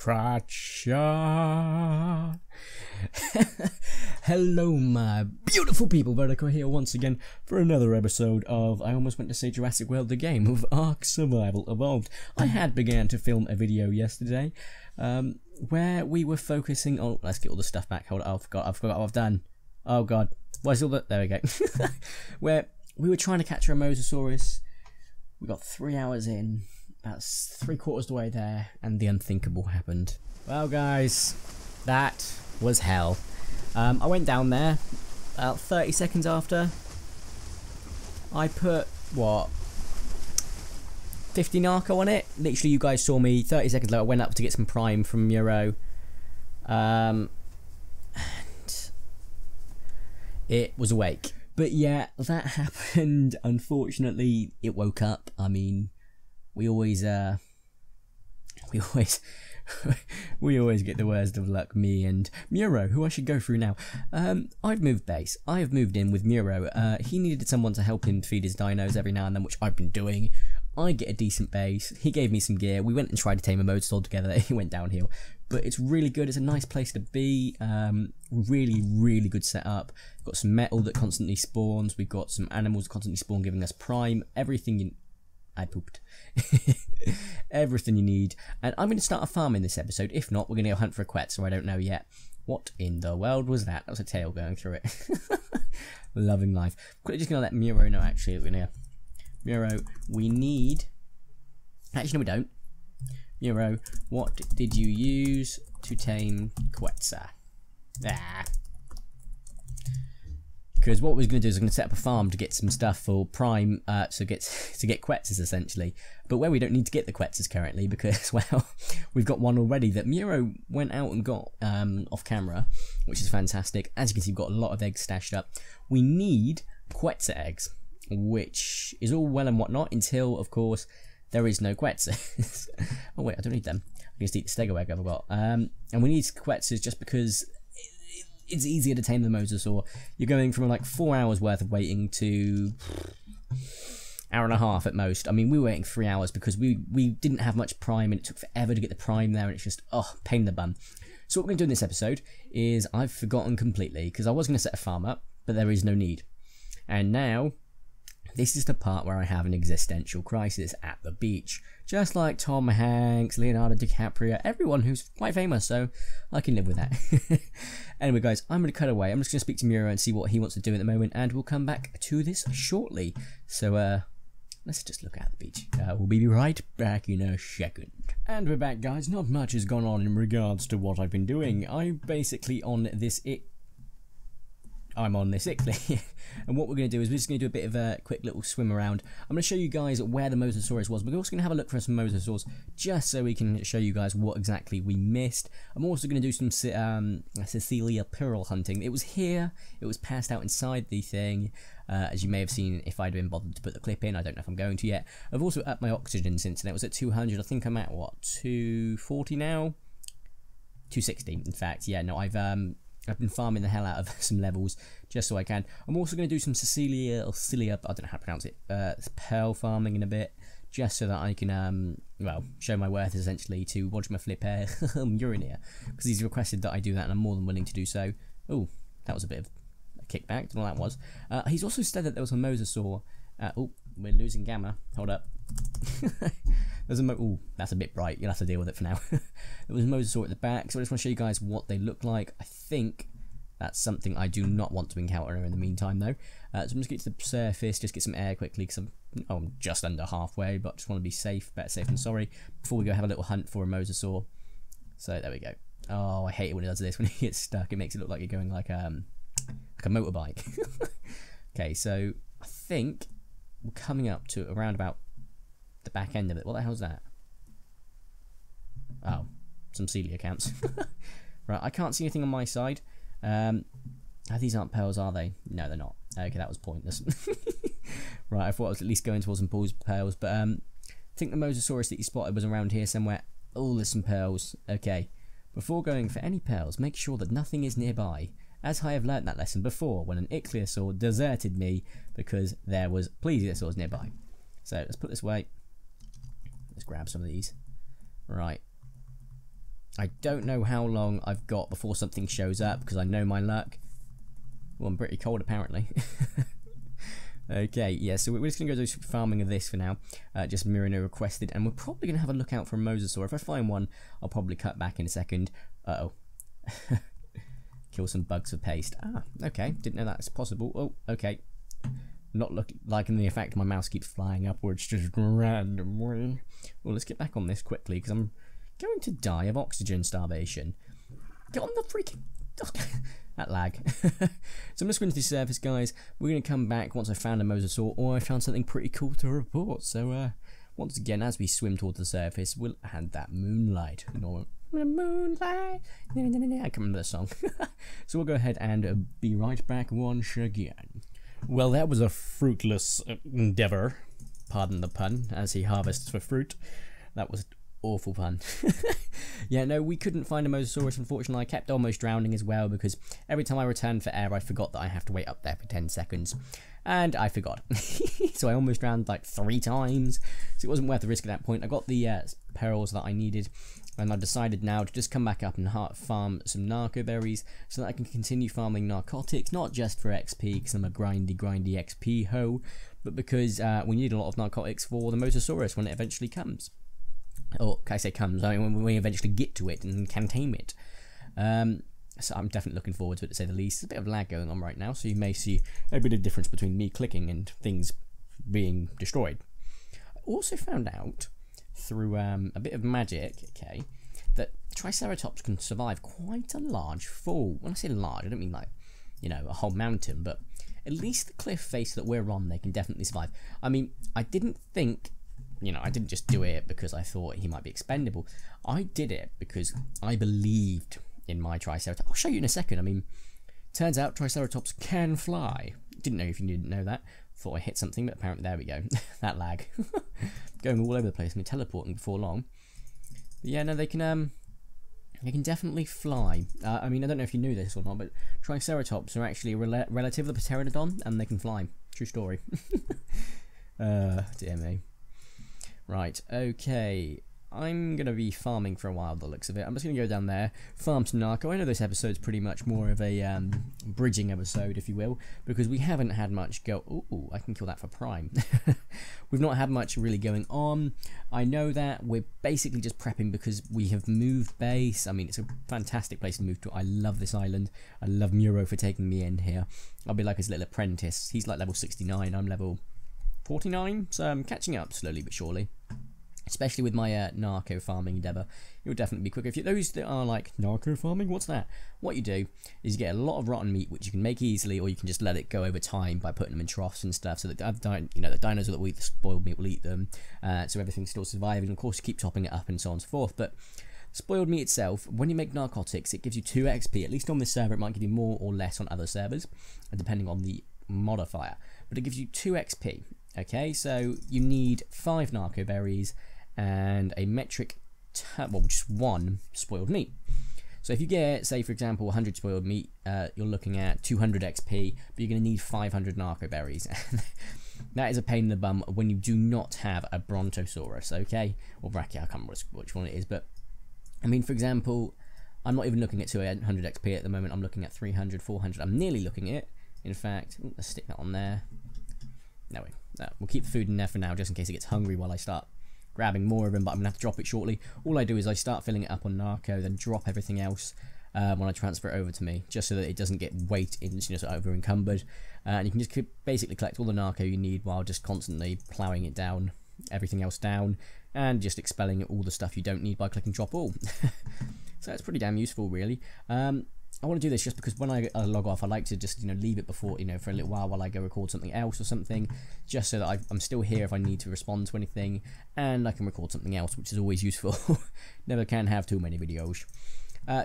Scratcha. Hello my beautiful people, Vertico here once again for another episode of, I almost went to say Jurassic World the game, of ARK Survival Evolved. I had began to film a video yesterday where we were focusing on, let's get all the stuff back, hold on, I've forgot what I've done. Oh god, where's all the, there we go. Where we were trying to catch a Mosasaurus. We got 3 hours in, about 3/4 of the way there, and the unthinkable happened. Well guys, that was hell. I went down there about 30 seconds after. I put, what, 50 narco on it? Literally, you guys saw me 30 seconds later. I went up to get some prime from Muro. And it was awake. But yeah, that happened. Unfortunately, it woke up. I mean, we always get the worst of luck, me and Muro, who I should go through now. I've moved base. I have moved in with Muro. He needed someone to help him feed his dinos every now and then, which I've been doing. I get a decent base. He gave me some gear. We went and tried to tame a Mosasaurus together. He went downhill. But it's really good. It's a nice place to be. Really good setup. We've got some metal that constantly spawns. We've got some animals that constantly spawn, giving us prime. Everything I pooped. Everything you need. And I'm going to start a farm in this episode. If not, we're going to go hunt for a Quetzal. I don't know yet. What in the world was that? That was a tail going through it. Loving life. We're just going to let Muro know, actually. We're going to... Muro, we need... Actually, no, we don't. Muro, what did you use to tame Quetzal? Because what we're going to do is we're going to set up a farm to get some stuff for prime, to get Quetzals essentially. But where we don't need to get the Quetzals currently, because well, we've got one already that Muro went out and got off camera, which is fantastic. As you can see, we've got a lot of eggs stashed up. We need Quetzal eggs, which is all well and whatnot until, of course, there is no Quetzals. Oh wait, I don't need them. I can just eat the stego egg I've got. And we need Quetzals just because it's easier to tame the Mosasaur. You're going from like 4 hours worth of waiting to hour and a half at most. I mean, we were waiting 3 hours because we didn't have much prime and it took forever to get the prime there, and it's just, oh, pain in the bum. So what we're going to do in this episode is, I've forgotten completely, because I was going to set a farm up, but there is no need. And now, this is the part where I have an existential crisis at the beach. Just like Tom Hanks, Leonardo DiCaprio, everyone who's quite famous, so I can live with that. Anyway guys, I'm going to cut away. I'm just going to speak to Muro and see what he wants to do at the moment, and we'll come back to this shortly. So let's just look at the beach. We'll be right back in a second. And we're back guys. Not much has gone on in regards to what I've been doing. I'm basically on this I'm on this Ickley. And what we're going to do is we're just going to do a bit of a quick little swim around. I'm going to show you guys where the Mosasaurus was. We're also going to have a look for some Mosasaurs just so we can show you guys what exactly we missed. I'm also going to do some Cecilia Pearl hunting. It was here. It was passed out inside the thing. As you may have seen if I'd been bothered to put the clip in. I don't know if I'm going to yet. I've also upped my oxygen since, and it was at 200. I think I'm at, what, 240 now? 260, in fact. Yeah, no, I've been farming the hell out of some levels just so I can. I'm also going to do some Cecilia, I don't know how to pronounce it, pearl farming in a bit, just so that I can, well, show my worth essentially to watch my flip urine here, because he's requested that I do that and I'm more than willing to do so. Oh, that was a bit of a kickback, don't know what that was. He's also said that there was a Mosasaur. Oh, we're losing gamma, hold up. There's a ooh, that's a bit bright, you'll have to deal with it for now. There was a Mosasaur at the back, so I just want to show you guys what they look like. I think that's something I do not want to encounter in the meantime though. So I'm just going to get to the surface, just get some air quickly, because I'm just under halfway, but just want to be safe, better safe than sorry, before we go have a little hunt for a Mosasaur. So there we go. Oh, I hate it when it does this, when it gets stuck, it makes it look like you're going like a motorbike. Okay, so I think we're coming up to around about the back end of it. What the hell's that? Oh, some Celia counts. Right, I can't see anything on my side. These aren't pearls, are they? No, they're not. Okay, that was pointless. Right, I thought I was at least going towards some pearls, but I think the Mosasaurus that you spotted was around here somewhere. Oh, there's some pearls. Okay, before going for any pearls, make sure that nothing is nearby, as I have learnt that lesson before when an ichthyosaur deserted me because there was plesiosaurs nearby. So let's put this away. Let's grab some of these. Right. I don't know how long I've got before something shows up, because I know my luck. Well, I'm pretty cold apparently. Okay, yeah, so we're just going to go do some farming of this for now, just Mirino requested, and we're probably going to have a look out for a Mosasaur. If I find one, I'll probably cut back in a second. Uh-oh. Kill some bugs for paste. Ah, okay, didn't know that's possible. Oh, okay. Not liking the effect my mouse keeps flying upwards just randomly. Well, let's get back on this quickly, because I'm going to die of oxygen starvation. Get on the freaking... that lag. So I'm just going to the surface, guys. We're going to come back once I found a Mosasaur, or I found something pretty cool to report. So once again, as we swim towards the surface, we'll add that moonlight. Moonlight. I can't remember the song. So we'll go ahead and be right back once again. Well, that was a fruitless endeavour. Pardon the pun, as he harvests for fruit. That was awful pun. Yeah, no, we couldn't find a Mosasaurus, unfortunately. I kept almost drowning as well, because every time I returned for air, I forgot that I have to wait up there for 10 seconds. And I forgot. So I almost drowned like 3 times. So it wasn't worth the risk at that point. I got the pearls that I needed, and I've decided now to just come back up and farm some narco berries so that I can continue farming narcotics, not just for XP, because I'm a grindy XP ho, but because we need a lot of narcotics for the Mosasaurus when it eventually comes. Or can I say comes? I mean, when we eventually get to it and can tame it. So I'm definitely looking forward to it, to say the least. There's a bit of lag going on right now, so you may see a bit of difference between me clicking and things being destroyed. I also found out through a bit of magic, okay, that Triceratops can survive quite a large fall. When I say large, I don't mean like, you know, a whole mountain, but at least the cliff face that we're on, they can definitely survive. I mean, I didn't think... You know, I didn't just do it because I thought he might be expendable. I did it because I believed in my Triceratops. I'll show you in a second. I mean, turns out Triceratops can fly. Didn't know if you didn't know that. Thought I hit something, but apparently there we go. That lag. Going all over the place. I mean, teleporting before long. But yeah, no, they can definitely fly. I mean, I don't know if you knew this or not, but Triceratops are actually a relative of the Pteranodon, and they can fly. True story. Dear me. Right, okay, I'm going to be farming for a while, the looks of it. I'm just going to go down there, farm some narco. I know this episode's pretty much more of a bridging episode, if you will, because we haven't had much go... Ooh, I can kill that for prime. We've not had much really going on. I know that we're basically just prepping because we have moved base. I mean, it's a fantastic place to move to. I love this island. I love Muro for taking me in here. I'll be like his little apprentice. He's like level 69, I'm level 49, so I'm catching up slowly but surely. Especially with my narco farming endeavour, you'll definitely be quicker. If you, those that are like, narco farming, what's that? What you do is you get a lot of rotten meat, which you can make easily, or you can just let it go over time by putting them in troughs and stuff, so that the dinosaurs that will eat the spoiled meat will eat them, so everything's still surviving. And of course, you keep topping it up and so on and so forth. But spoiled meat itself, when you make narcotics, it gives you 2 XP. At least on this server, it might give you more or less on other servers, depending on the modifier. But it gives you 2 XP. Okay, so you need 5 narco berries and a metric, well, just 1 spoiled meat. So if you get, say for example, 100 spoiled meat, you're looking at 200 XP, but you're going to need 500 narco berries. That is a pain in the bum when you do not have a Brontosaurus, okay? Or Brachia, I can't remember which one it is, but I mean, for example, I'm not even looking at 200 XP at the moment. I'm looking at 300, 400. I'm nearly looking at it. In fact, let's stick that on there. No, we'll keep the food in there for now, just in case it gets hungry while I start grabbing more of them, but I'm going to have to drop it shortly. All I do is I start filling it up on narco, then drop everything else when I transfer it over to me, just so that it doesn't get weight in, sort of over encumbered. And you can just basically collect all the narco you need while just constantly ploughing it down, everything else down, and just expelling all the stuff you don't need by clicking drop all. So it's pretty damn useful, really. I want to do this just because when I log off, I like to just leave it before for a little while I go record something else or something, just so that I'm still here if I need to respond to anything, and I can record something else, which is always useful. Never can have too many videos.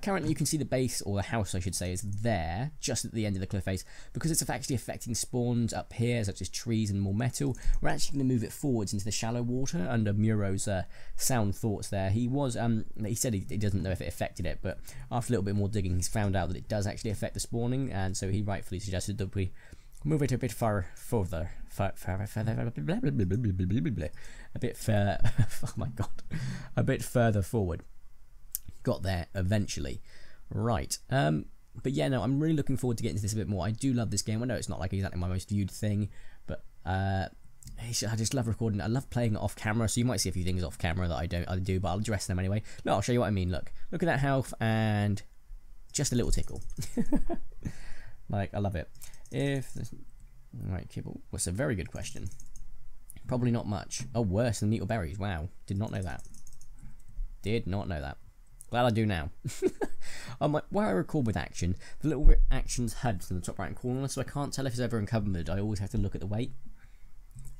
Currently you can see the base, or the house I should say, is there, just at the end of the cliff face. Because it's actually affecting spawns up here, such as trees and more metal, we're actually going to move it forwards into the shallow water under Muro's sound thoughts there. He said he doesn't know if it affected it, but after a little bit more digging he's found out that it does actually affect the spawning, and so he rightfully suggested that we move it a bit further, oh my god, a bit further forward. got there eventually. Right. But yeah, no, I'm really looking forward to getting into this a bit more. I do love this game. I know it's not like exactly my most viewed thing, but I just love recording it. I love playing it off camera, so you might see a few things off camera that I do, but I'll address them anyway. No, I'll show you what I mean. Look at that health and just a little tickle. Like, I love it. Right, kibble. What's a very good question. Probably not much. Oh, worse than meat or berries. Wow, did not know that. Did not know that. Glad I do now. Where I record with action, the little action's HUD's in the top right hand corner, so I can't tell if it's ever encumbered. I always have to look at the weight.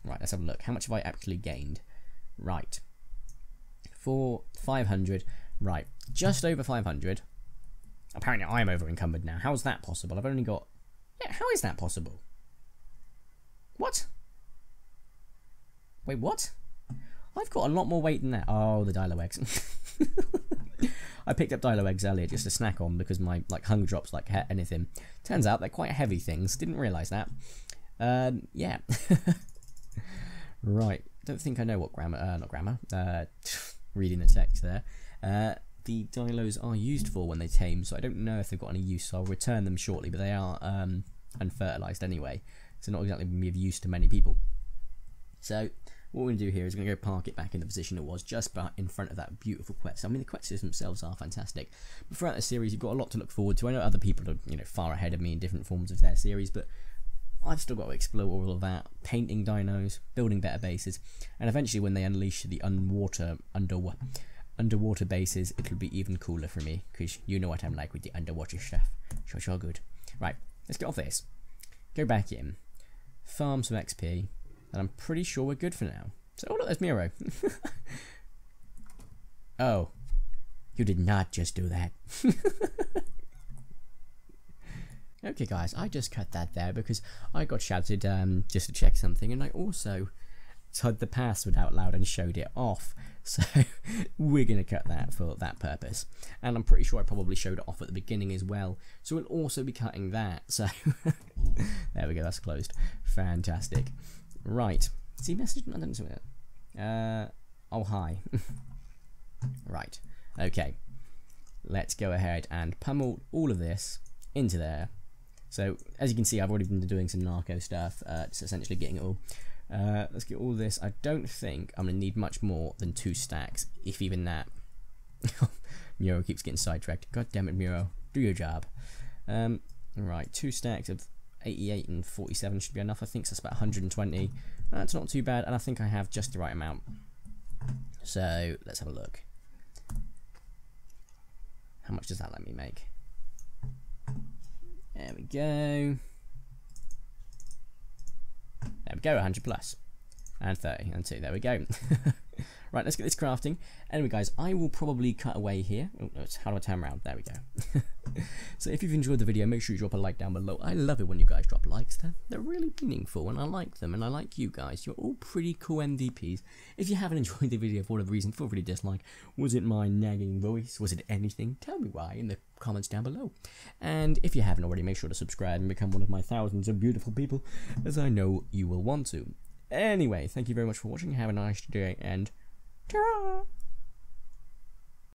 Right, let's have a look. How much have I actually gained? Right. For 500. Right, just over 500. Apparently I'm over encumbered now. How is that possible? I've only got... Yeah, how is that possible? What? Wait, what? I've got a lot more weight than that. Oh, the dilo eggs. I picked up dilo eggs earlier just to snack on because my hunger drops like anything. Turns out they're quite heavy things. Didn't realise that. Yeah. Right. Don't think I know what reading the text there. The dilos are used for when they tame, so I don't know if they've got any use, so I'll return them shortly, but they are unfertilised anyway, so not exactly be of use to many people. So what we're going to do here is we're going to go park it back in the position it was, just in front of that beautiful quetz. I mean, the quetzes themselves are fantastic. But throughout the series, you've got a lot to look forward to. I know other people are, far ahead of me in different forms of their series, but I've still got to explore all of that, painting dinos, building better bases, and eventually when they unleash the underwater bases, it'll be even cooler for me, because you know what I'm like with the underwater stuff. Sure good. Right, let's get off this. Go back in, farm some XP, and I'm pretty sure we're good for now. So, oh look, there's Miro. Oh, you did not just do that. Okay guys, I just cut that there because I got shouted just to check something, and I also said the password out loud and showed it off. So we're going to cut that for that purpose. And I'm pretty sure I probably showed it off at the beginning as well. So we'll also be cutting that. So there we go, that's closed. Fantastic. Right. See message? I don't know it. Oh, hi. Right. Okay. Let's go ahead and pummel all of this into there. So as you can see, I've already been doing some narco stuff, just essentially getting it all. Let's get all this. I don't think I'm going to need much more than 2 stacks, if even that. Muro keeps getting sidetracked. God damn it, Muro. Do your job. Right, 2 stacks of 88 and 47 should be enough. I think so. That's about 120. That's not too bad, and I think I have just the right amount. So let's have a look. How much does that let me make? There we go. There we go, 100 plus. And 30, and 2, there we go. Right, let's get this crafting. Anyway guys, I will probably cut away here. Oh, how do I turn around? There we go. So if you've enjoyed the video, make sure you drop a like down below. I love it when you guys drop likes. They're really meaningful, and I like them, and I like you guys. You're all pretty cool MVPs. If you haven't enjoyed the video for whatever reason, feel free to dislike. Was it my nagging voice? Was it anything? Tell me why in the comments down below. And if you haven't already, make sure to subscribe and become one of my thousands of beautiful people, as I know you will want to. Anyway, thank you very much for watching. Have a nice day, and ta-ra!